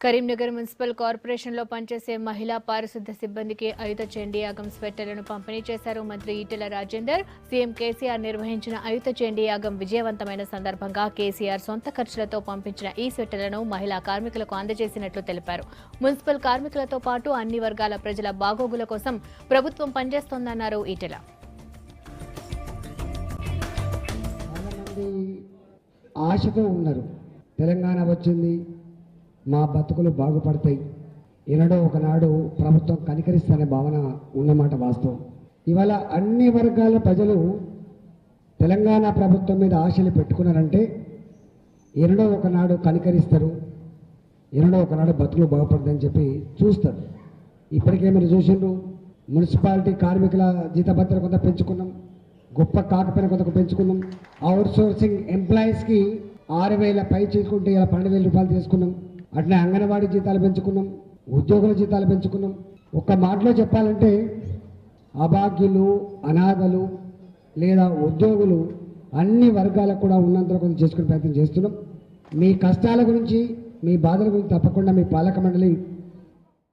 Karimnagar municipal కార్పొరేషన్లో పనిచేసే మహిళా పారిశుద్ధ్య సిబ్బందికి ఆయుధ చండీ యాగం స్వెట్టర్లను పంపిణీ చేశారు మంత్రి ఈటెల రాజేందర్. సీఎం కేసీఆర్ నిర్వహించిన ఆయుధ చండీ యాగం విజయవంతమైన సందర్భంగా కేసీఆర్ సొంత ఖర్చులతో పంపించిన ఈ స్వెట్టర్లను మహిళా కార్మికులకు అందజేసినట్లు తెలిపారు. మున్సిపల్ కార్మికులతో పాటు అన్ని వర్గాల ప్రజల బాగోగుల కోసం ప్రభుత్వం పనిచేస్తోందన్నారు ఈటెల. ఆశతో ఉన్నారు, తెలంగాణ వచ్చింది, మా బతుకులు బాగుపడతాయి, ఈనాడో ఒకనాడు ప్రభుత్వం కనికరిస్తనే భావన ఉన్నమాట వాస్తవం. ఇవాళ అన్ని వర్గాల ప్రజలు తెలంగాణ ప్రభుత్వం మీద ఆశలు పెట్టుకున్నారంటే ఈనాడో ఒకనాడు కనికరిస్తారు, ఈనాడో ఒకనాడు బతుకులు బాగుపడతాయని చెప్పి చూస్తారు. ఇప్పటికే మీరు చూసిండ్రు, మున్సిపాలిటీ కార్మికుల జీతభత్రత కొంత పెంచుకున్నాం, గొప్ప కాకపోయిన కొంత పెంచుకున్నాం, అవుట్ సోర్సింగ్ ఎంప్లాయీస్కి 6,000 పై చేసుకుంటే ఇలా 12,000 రూపాయలు తీసుకున్నాం. అట్లా అంగన్వాడీ జీతాలు పెంచుకున్నాం, ఉద్యోగుల జీతాలు పెంచుకున్నాం. ఒక్క మాటలో చెప్పాలంటే అభాగ్యులు, అనాథలు లేదా ఉద్యోగులు అన్ని వర్గాలకు కూడా ఉన్నంతలో కొంచెం చేసుకునే ప్రయత్నం చేస్తున్నాం. మీ కష్టాల గురించి, మీ బాధల గురించి తప్పకుండా మీ పాలక మండలి